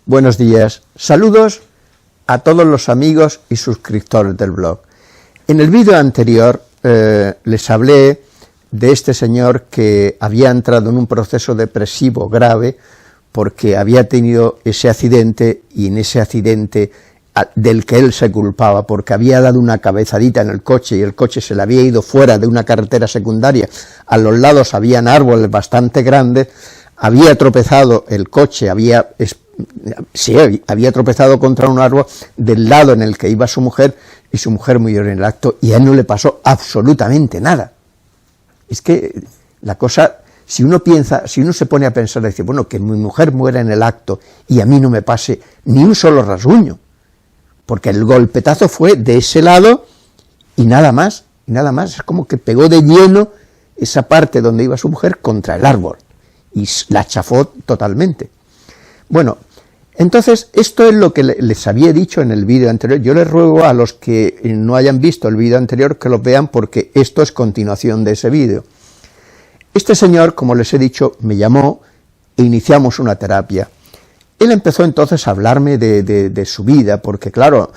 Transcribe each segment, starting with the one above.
Buenos días, saludos a todos los amigos y suscriptores del blog. En el vídeo anterior les hablé de este señor que había entrado en un proceso depresivo grave porque había tenido ese accidente, y en ese accidente del que él se culpaba, porque había dado una cabezadita en el coche y el coche se le había ido fuera de una carretera secundaria, a los lados habían árboles bastante grandes, había tropezado el coche, había tropezado contra un árbol del lado en el que iba su mujer, y su mujer murió en el acto, y a él no le pasó absolutamente nada. Es que la cosa, si uno se pone a pensar, dice, bueno, que mi mujer muera en el acto y a mí no me pase ni un solo rasguño, porque el golpetazo fue de ese lado y nada más, es como que pegó de lleno esa parte donde iba su mujer contra el árbol, y la chafó totalmente. Bueno, entonces, esto es lo que les había dicho en el vídeo anterior. Yo les ruego a los que no hayan visto el vídeo anterior que lo vean, porque esto es continuación de ese vídeo. Este señor, como les he dicho, me llamó e iniciamos una terapia. Él empezó entonces a hablarme de su vida, porque claro,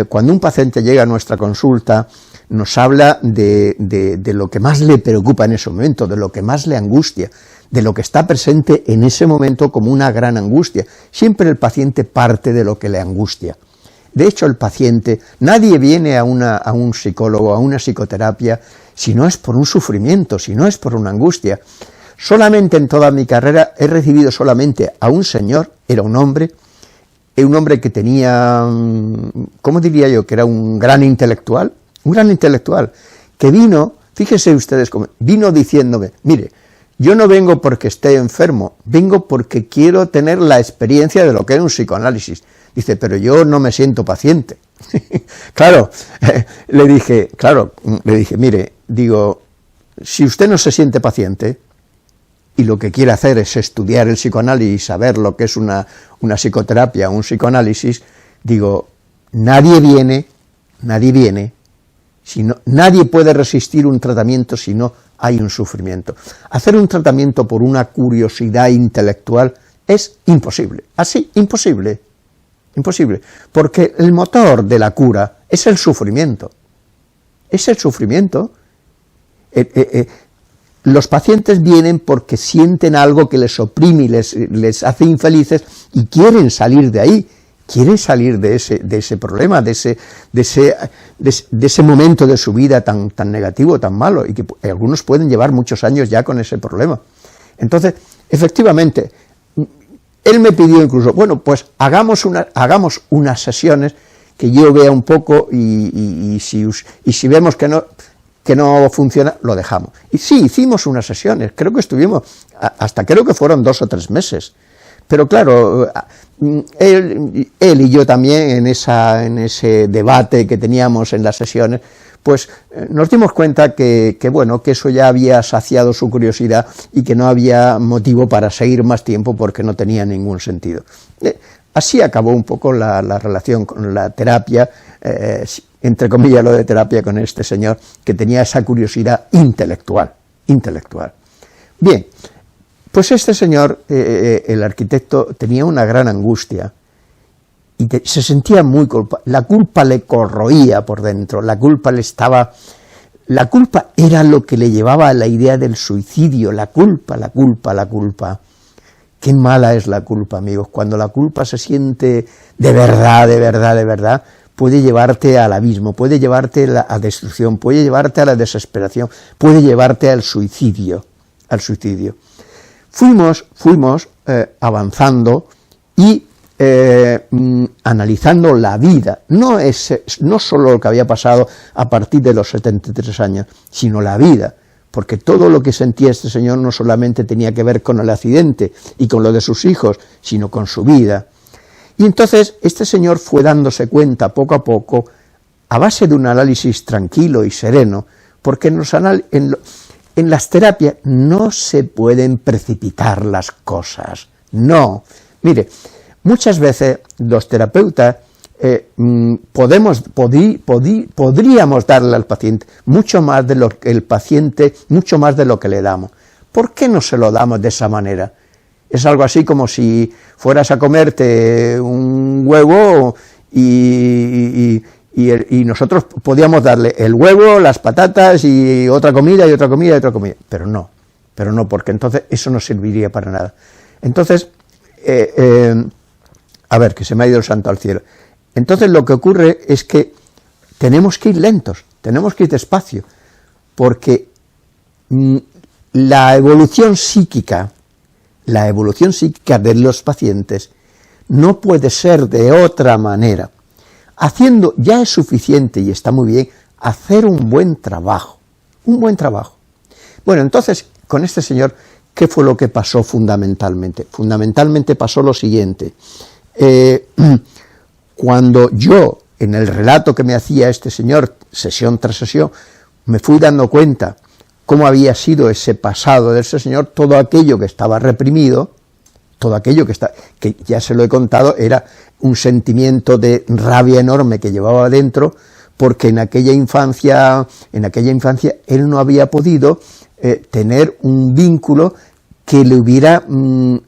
cuando un paciente llega a nuestra consulta, nos habla de lo que más le preocupa en ese momento, de lo que más le angustia, de lo que está presente en ese momento como una gran angustia. Siempre el paciente parte de lo que le angustia. De hecho, el paciente, nadie viene a un psicólogo, a una psicoterapia, si no es por un sufrimiento, si no es por una angustia. Solamente en toda mi carrera he recibido solamente a un señor, era un hombre que tenía, ¿cómo diría yo?, que era un gran intelectual, que vino, fíjense ustedes, vino diciéndome, mire, yo no vengo porque esté enfermo, vengo porque quiero tener la experiencia de lo que es un psicoanálisis. Dice, pero yo no me siento paciente. Claro, le dije, mire, digo, si usted no se siente paciente y lo que quiere hacer es estudiar el psicoanálisis, saber lo que es una psicoterapia, un psicoanálisis, digo, nadie viene, nadie puede resistir un tratamiento si no hay un sufrimiento. Hacer un tratamiento por una curiosidad intelectual es imposible, así, imposible, porque el motor de la cura es el sufrimiento, Los pacientes vienen porque sienten algo que les oprime y les hace infelices y quieren salir de ahí, quieren salir de ese problema, de ese momento de su vida tan negativo, tan malo, y que algunos pueden llevar muchos años ya con ese problema. Entonces, efectivamente, él me pidió incluso, bueno, pues hagamos unas sesiones que yo vea un poco y si vemos que no funciona, lo dejamos. Y sí, hicimos unas sesiones, creo que fueron 2 o 3 meses. Pero claro, él y yo también en ese debate que teníamos en las sesiones, pues nos dimos cuenta que eso ya había saciado su curiosidad y que no había motivo para seguir más tiempo porque no tenía ningún sentido. Así acabó un poco la relación con la terapia, entre comillas lo de terapia, con este señor que tenía esa curiosidad intelectual. Bien. Pues este señor, el arquitecto, tenía una gran angustia y se sentía muy culpable. La culpa le corroía por dentro, la culpa era lo que le llevaba a la idea del suicidio, la culpa. Qué mala es la culpa, amigos. Cuando la culpa se siente de verdad, puede llevarte al abismo, puede llevarte a la destrucción, puede llevarte a la desesperación, puede llevarte al suicidio. Fuimos avanzando y analizando la vida, no solo lo que había pasado a partir de los 73 años, sino la vida, porque todo lo que sentía este señor no solamente tenía que ver con el accidente y con lo de sus hijos, sino con su vida. Y entonces este señor fue dándose cuenta poco a poco, a base de un análisis tranquilo y sereno, porque en las terapias no se pueden precipitar las cosas, no. Muchas veces los terapeutas podríamos darle al paciente mucho más de lo que le damos. ¿Por qué no se lo damos de esa manera? Es algo así como si fueras a comerte un huevo y nosotros podíamos darle el huevo, las patatas y otra comida y otra comida y otra comida, pero no, porque entonces eso no serviría para nada. Entonces, a ver, que se me ha ido el santo al cielo. Entonces lo que ocurre es que tenemos que ir lentos, tenemos que ir despacio, porque la evolución psíquica de los pacientes no puede ser de otra manera. Haciendo, ya es suficiente y está muy bien, hacer un buen trabajo. Bueno, entonces, con este señor, ¿qué fue lo que pasó fundamentalmente? Fundamentalmente pasó lo siguiente. Cuando yo, en el relato que me hacía este señor, sesión tras sesión, me fui dando cuenta cómo había sido ese pasado de ese señor, todo aquello que estaba reprimido, todo aquello que ya se lo he contado, era un sentimiento de rabia enorme que llevaba dentro, porque en aquella infancia él no había podido tener un vínculo que le hubiera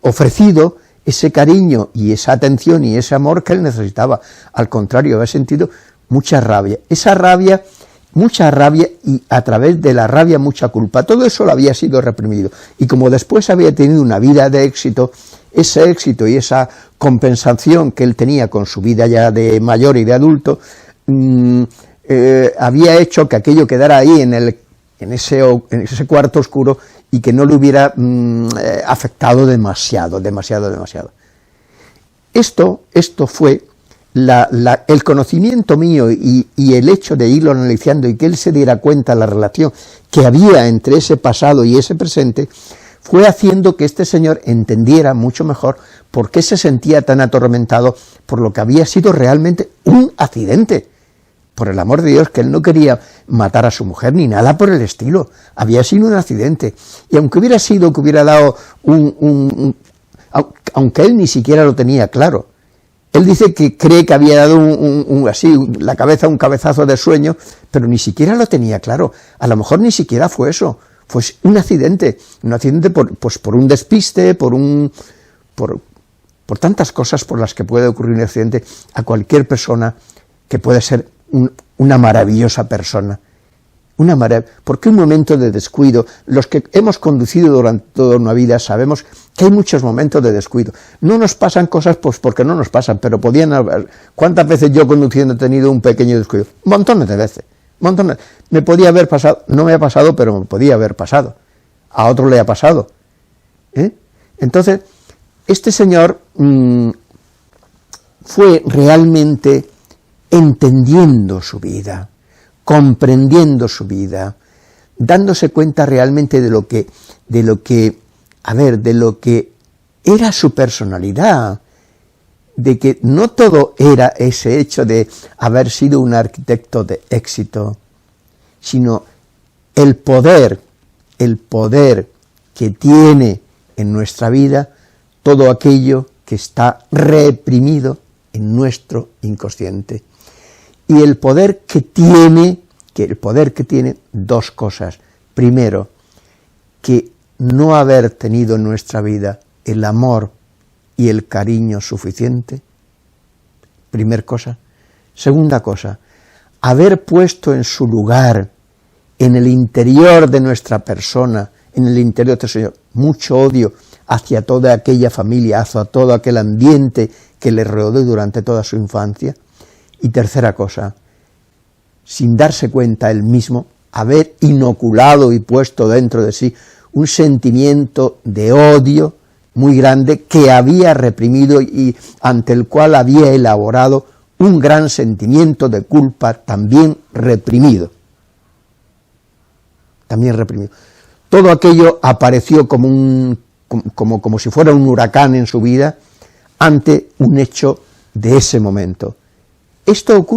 ofrecido ese cariño y esa atención y ese amor que él necesitaba. Al contrario, había sentido mucha rabia. Mucha rabia, y a través de la rabia mucha culpa. Todo eso lo había sido reprimido. Y como después había tenido una vida de éxito, ese éxito y esa compensación que él tenía con su vida ya de mayor y de adulto, había hecho que aquello quedara ahí en ese cuarto oscuro y que no le hubiera afectado demasiado. Esto fue el conocimiento mío y el hecho de irlo analizando y que él se diera cuenta de la relación que había entre ese pasado y ese presente, fue haciendo que este señor entendiera mucho mejor por qué se sentía tan atormentado por lo que había sido realmente un accidente. Por el amor de Dios, que él no quería matar a su mujer ni nada por el estilo, había sido un accidente. Y aunque hubiera sido que hubiera dado aunque él ni siquiera lo tenía claro, él dice que cree que había dado la cabeza un cabezazo de sueño, pero ni siquiera lo tenía claro. A lo mejor ni siquiera fue eso, fue un accidente por un despiste, por tantas cosas por las que puede ocurrir un accidente a cualquier persona que puede ser una maravillosa persona. Porque un momento de descuido, los que hemos conducido durante toda una vida sabemos que hay muchos momentos de descuido. No nos pasan cosas pues porque no nos pasan, pero podían haber. ¿Cuántas veces yo conduciendo he tenido un pequeño descuido? Montones de veces. Me podía haber pasado, no me ha pasado, pero me podía haber pasado. A otro le ha pasado. Entonces, este señor fue realmente entendiendo su vida, comprendiendo su vida, dándose cuenta realmente de lo que era su personalidad, de que no todo era ese hecho de haber sido un arquitecto de éxito, sino el poder que tiene en nuestra vida todo aquello que está reprimido en nuestro inconsciente. Y el poder que tiene dos cosas. Primero, que no haber tenido en nuestra vida el amor y el cariño suficiente. Primer cosa. Segunda cosa, haber puesto en su lugar, en el interior de nuestra persona, en el interior del Señor, mucho odio hacia toda aquella familia, hacia todo aquel ambiente que le rodeó durante toda su infancia. Y tercera cosa, sin darse cuenta él mismo, haber inoculado y puesto dentro de sí un sentimiento de odio muy grande que había reprimido y ante el cual había elaborado un gran sentimiento de culpa también reprimido. Todo aquello apareció como si fuera un huracán en su vida ante un hecho de ese momento. Esto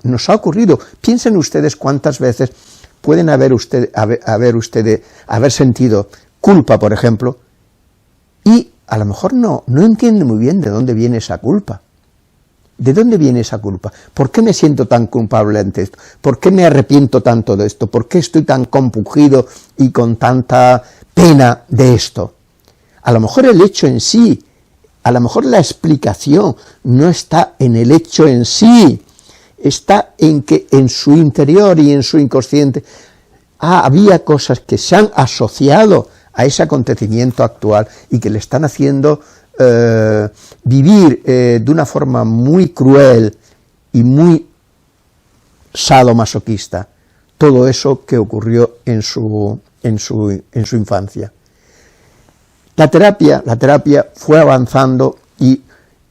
nos ha ocurrido. Piensen ustedes cuántas veces pueden haber sentido culpa, por ejemplo, y a lo mejor no entienden muy bien de dónde viene esa culpa. ¿De dónde viene esa culpa? ¿Por qué me siento tan culpable ante esto? ¿Por qué me arrepiento tanto de esto? ¿Por qué estoy tan compungido y con tanta pena de esto? A lo mejor el hecho en sí, a lo mejor la explicación no está en el hecho en sí, está en que en su interior y en su inconsciente había cosas que se han asociado a ese acontecimiento actual y que le están haciendo vivir de una forma muy cruel y muy sadomasoquista todo eso que ocurrió en su infancia. La terapia fue avanzando y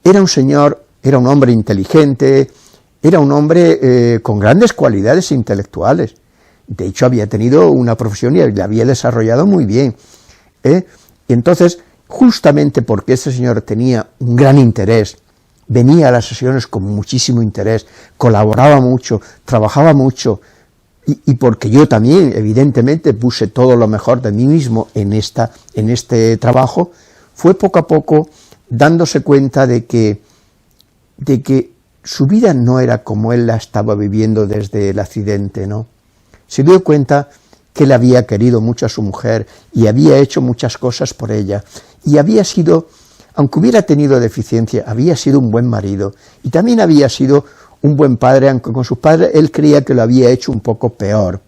era un hombre inteligente, era un hombre con grandes cualidades intelectuales. De hecho, había tenido una profesión y la había desarrollado muy bien. Y entonces, justamente porque ese señor tenía un gran interés, venía a las sesiones con muchísimo interés, colaboraba mucho, trabajaba mucho, y porque yo también, evidentemente, puse todo lo mejor de mí mismo en este trabajo, fue poco a poco dándose cuenta de que su vida no era como él la estaba viviendo desde el accidente, ¿no? Se dio cuenta que él había querido mucho a su mujer y había hecho muchas cosas por ella, y había sido, aunque hubiera tenido deficiencia, había sido un buen marido, y también había sido un buen padre, aunque con sus padres él creía que lo había hecho un poco peor,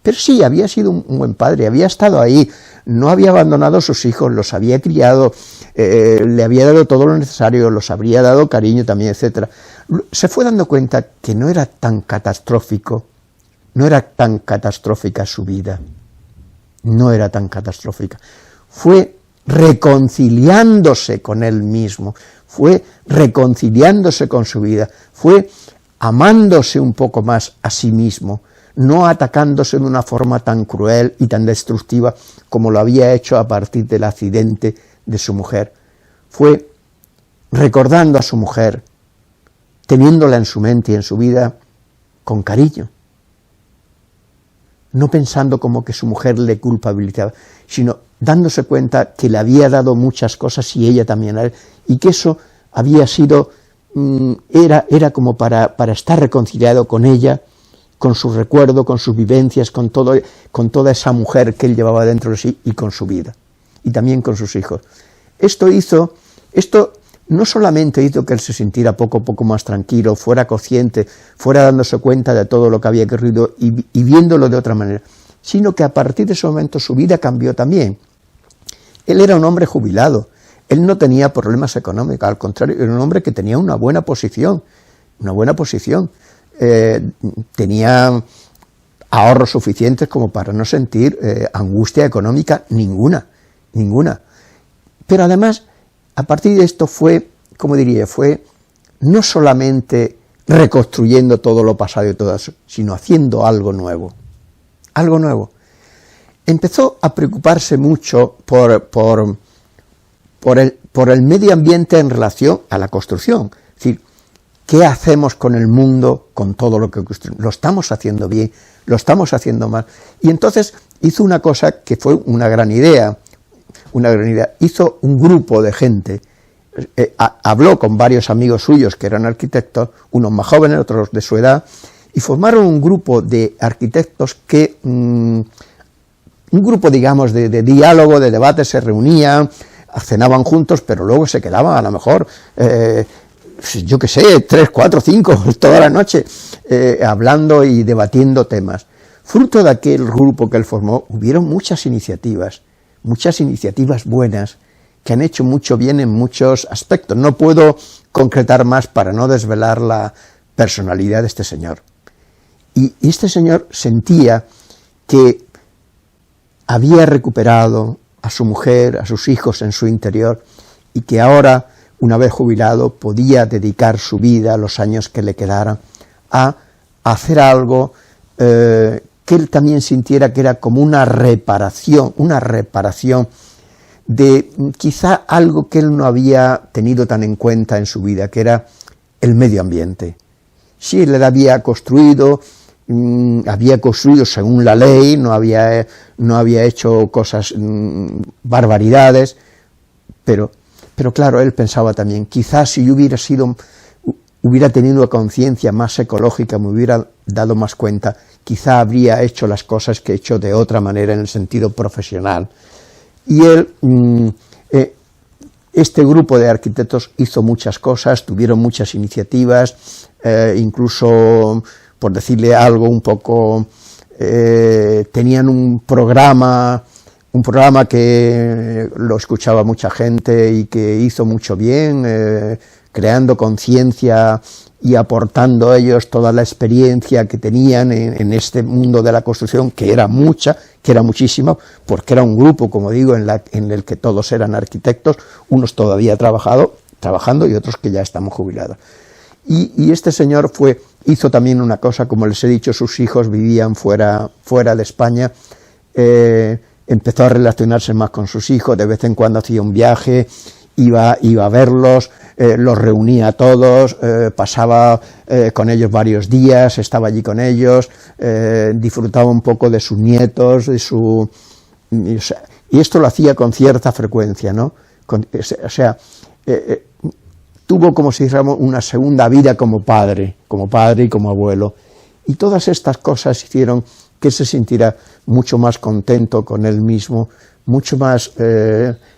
pero sí, había sido un buen padre, había estado ahí, no había abandonado a sus hijos, los había criado, le había dado todo lo necesario, los habría dado cariño también, etc. Se fue dando cuenta que no era tan catastrófico, no era tan catastrófica su vida, no era tan catastrófica, fue reconciliándose con él mismo, fue reconciliándose con su vida, fue amándose un poco más a sí mismo, no atacándose de una forma tan cruel y tan destructiva como lo había hecho a partir del accidente de su mujer. Fue recordando a su mujer, teniéndola en su mente y en su vida con cariño, no pensando como que su mujer le culpabilizaba, sino dándose cuenta que le había dado muchas cosas y ella también a él, y que eso había sido, era como para estar reconciliado con ella, con su recuerdo, con sus vivencias, con toda esa mujer que él llevaba dentro de sí y con su vida, y también con sus hijos. Esto no solamente hizo que él se sintiera poco a poco más tranquilo, fuera consciente, fuera dándose cuenta de todo lo que había ocurrido y viéndolo de otra manera, sino que a partir de ese momento su vida cambió también. Él era un hombre jubilado, él no tenía problemas económicos, al contrario, era un hombre que tenía una buena posición, tenía ahorros suficientes como para no sentir angustia económica ninguna. Pero además, a partir de esto fue no solamente reconstruyendo todo lo pasado y todo eso, sino haciendo algo nuevo. Empezó a preocuparse mucho por el medio ambiente en relación a la construcción. Es decir, ¿qué hacemos con el mundo, con todo lo que construimos? ¿Lo estamos haciendo bien? ¿Lo estamos haciendo mal? Y entonces hizo una cosa que fue una gran idea. Hizo un grupo de gente, habló con varios amigos suyos que eran arquitectos, unos más jóvenes, otros de su edad, y formaron un grupo de arquitectos que, un grupo, digamos, de diálogo, de debate, se reunían, cenaban juntos, pero luego se quedaban a lo mejor, 3, 4, 5, toda la noche, hablando y debatiendo temas. Fruto de aquel grupo que él formó, hubieron muchas iniciativas buenas, que han hecho mucho bien en muchos aspectos. No puedo concretar más para no desvelar la personalidad de este señor. Y este señor sentía que había recuperado a su mujer, a sus hijos en su interior, y que ahora, una vez jubilado, podía dedicar su vida, los años que le quedaran, a hacer algo que él también sintiera que era como una reparación de quizá algo que él no había tenido tan en cuenta en su vida, que era el medio ambiente. Sí, él había construido según la ley, no había hecho cosas, barbaridades, pero claro, él pensaba también, quizás si yo hubiera tenido conciencia más ecológica, me hubiera dado más cuenta, quizá habría hecho las cosas que he hecho de otra manera en el sentido profesional. y él, este grupo de arquitectos hizo muchas cosas, tuvieron muchas iniciativas, incluso, por decirle algo un poco, tenían un programa que lo escuchaba mucha gente y que hizo mucho bien, creando conciencia y aportando a ellos toda la experiencia que tenían en este mundo de la construcción, que era muchísima, porque era un grupo, como digo, en el que todos eran arquitectos, unos todavía trabajando y otros que ya estamos jubilados. Y este señor hizo también una cosa, como les he dicho, sus hijos vivían fuera de España, empezó a relacionarse más con sus hijos, de vez en cuando hacía un viaje, iba a verlos, los reunía a todos, pasaba con ellos varios días, estaba allí con ellos, disfrutaba un poco de sus nietos, y esto lo hacía con cierta frecuencia, ¿no? Tuvo, como si dijéramos, una segunda vida como padre y como abuelo, y todas estas cosas hicieron que se sintiera mucho más contento con él mismo, mucho más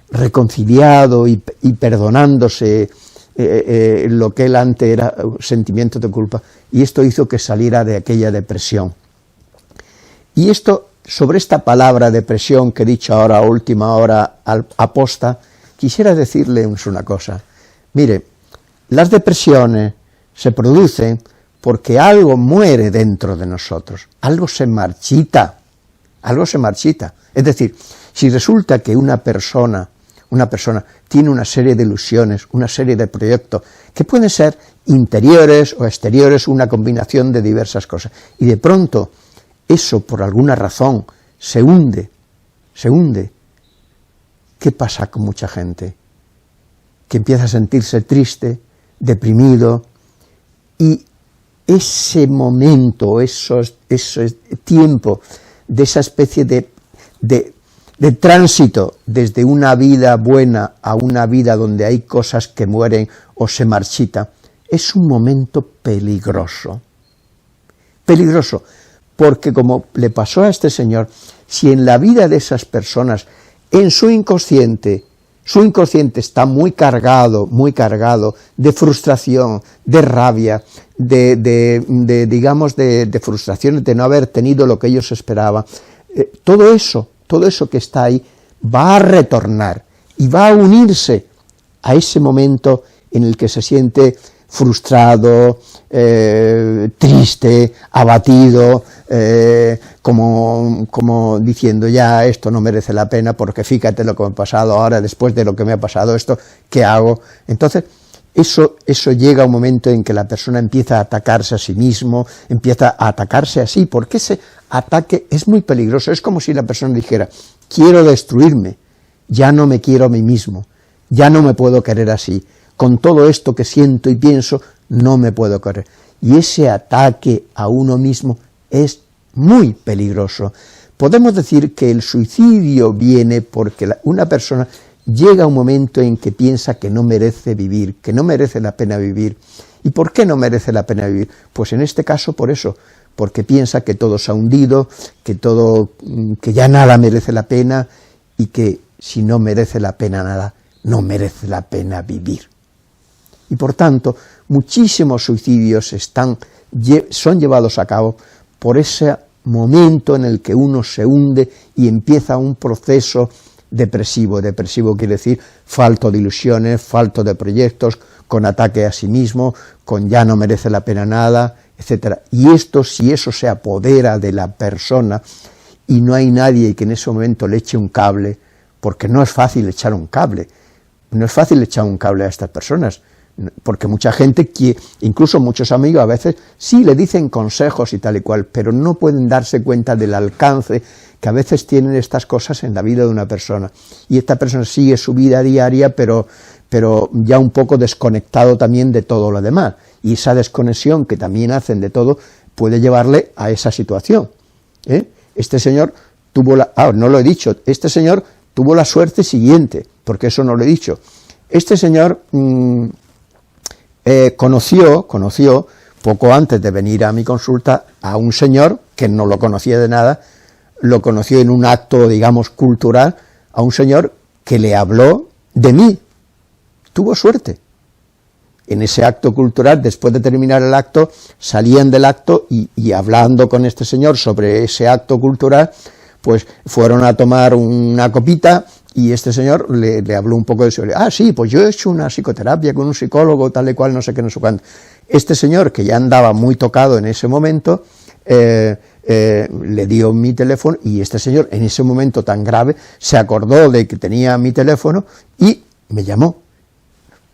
reconciliado y perdonándose lo que él antes era sentimiento de culpa, y esto hizo que saliera de aquella depresión. Y sobre esta palabra depresión que he dicho ahora a última hora aposta, quisiera decirle una cosa. Mire, las depresiones se producen porque algo muere dentro de nosotros, algo se marchita. Es decir, si resulta que una persona tiene una serie de ilusiones, una serie de proyectos, que pueden ser interiores o exteriores, una combinación de diversas cosas, y de pronto eso por alguna razón se hunde, ¿qué pasa con mucha gente? Que empieza a sentirse triste, deprimido, y ese momento, ese tiempo de esa especie de tránsito desde una vida buena a una vida donde hay cosas que mueren o se marchitan, es un momento peligroso, porque como le pasó a este señor, si en la vida de esas personas, en su inconsciente está muy cargado de frustración, de rabia, de frustraciones de no haber tenido lo que ellos esperaban, todo eso que está ahí va a retornar y va a unirse a ese momento en el que se siente frustrado, triste, abatido, como diciendo ya esto no merece la pena porque fíjate lo que me ha pasado ahora, después de lo que me ha pasado esto, ¿qué hago? Entonces eso llega a un momento en que la persona empieza a atacarse a sí mismo, empieza a atacarse a sí, porque ese ataque es muy peligroso. Es como si la persona dijera, quiero destruirme, ya no me quiero a mí mismo, ya no me puedo querer así, con todo esto que siento y pienso, no me puedo querer. Y ese ataque a uno mismo es muy peligroso. Podemos decir que el suicidio viene porque una persona llega a un momento en que piensa que no merece vivir, que no merece la pena vivir. ¿Y por qué no merece la pena vivir? Pues en este caso por eso, porque piensa que todo se ha hundido, que ya nada merece la pena, y que si no merece la pena nada, no merece la pena vivir. Y por tanto, muchísimos suicidios son llevados a cabo por ese momento en el que uno se hunde y empieza un proceso depresivo. Depresivo quiere decir falto de ilusiones, falto de proyectos, con ataque a sí mismo, con ya no merece la pena nada, etcétera. Y si eso se apodera de la persona y no hay nadie que en ese momento le eche un cable, porque no es fácil echar un cable a estas personas, porque mucha gente, incluso muchos amigos a veces, sí le dicen consejos y tal y cual, pero no pueden darse cuenta del alcance que a veces tienen estas cosas en la vida de una persona. Y esta persona sigue su vida diaria, pero ya un poco desconectado también de todo lo demás. Y esa desconexión que también hacen de todo puede llevarle a esa situación. Este señor no lo he dicho, este señor tuvo la suerte siguiente, porque eso no lo he dicho. Este señor conoció, poco antes de venir a mi consulta, a un señor que no lo conocía de nada, lo conoció en un acto, digamos, cultural, a un señor que le habló de mí. Tuvo suerte. En ese acto cultural, después de terminar el acto, salían del acto y hablando con este señor sobre ese acto cultural, pues fueron a tomar una copita y este señor le habló un poco de eso. Sí, pues yo he hecho una psicoterapia con un psicólogo, tal y cual, no sé qué, no sé cuándo. Este señor, que ya andaba muy tocado en ese momento, le dio mi teléfono y este señor, en ese momento tan grave, se acordó de que tenía mi teléfono y me llamó.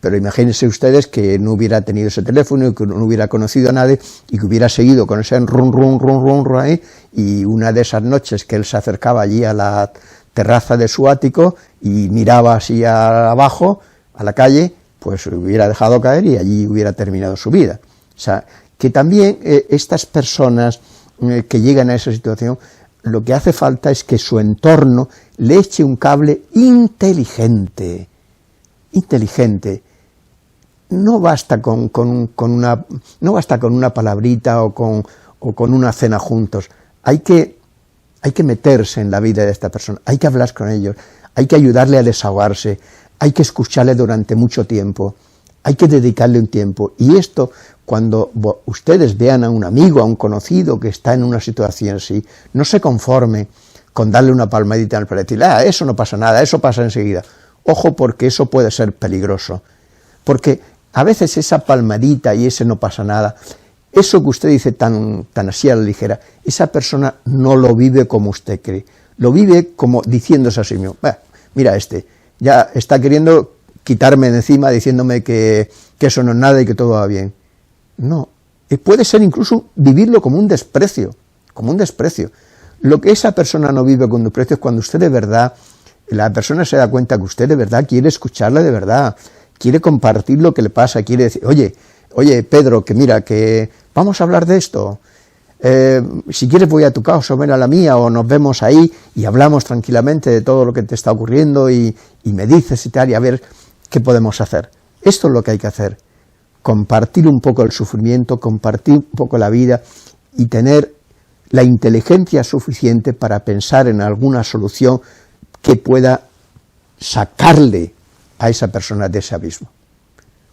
Pero imagínense ustedes que no hubiera tenido ese teléfono y que no hubiera conocido a nadie y que hubiera seguido con ese run ahí, y una de esas noches que él se acercaba allí a la terraza de su ático y miraba así abajo, a la calle, pues hubiera dejado caer y allí hubiera terminado su vida. O sea, que también estas personas que llegan a esa situación, lo que hace falta es que su entorno le eche un cable inteligente. No basta con una palabrita o con una cena juntos. Hay que meterse en la vida de esta persona, hay que hablar con ellos, hay que ayudarle a desahogarse, hay que escucharle durante mucho tiempo, hay que dedicarle un tiempo. Y esto, cuando ustedes vean a un amigo, a un conocido que está en una situación así, no se conforme con darle una palmadita en el pecho y decirle, eso no pasa nada, eso pasa enseguida. Ojo, porque eso puede ser peligroso. Porque a veces esa palmadita y ese no pasa nada, eso que usted dice tan así a la ligera, esa persona no lo vive como usted cree, lo vive como diciéndose a sí mismo, mira ya está queriendo quitarme de encima diciéndome que eso no es nada y que todo va bien. No, puede ser incluso vivirlo como un desprecio, Lo que esa persona no vive con desprecio es cuando usted de verdad, la persona se da cuenta que usted de verdad quiere escucharle de verdad, quiere compartir lo que le pasa, quiere decir, oye Pedro, que mira, que vamos a hablar de esto, si quieres voy a tu casa o ven a la mía o nos vemos ahí y hablamos tranquilamente de todo lo que te está ocurriendo y me dices y tal, y a ver qué podemos hacer. Esto es lo que hay que hacer, compartir un poco el sufrimiento, compartir un poco la vida y tener la inteligencia suficiente para pensar en alguna solución que pueda sacarle a esa persona de ese abismo.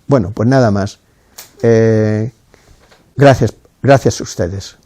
Bueno, pues nada más. Gracias a ustedes.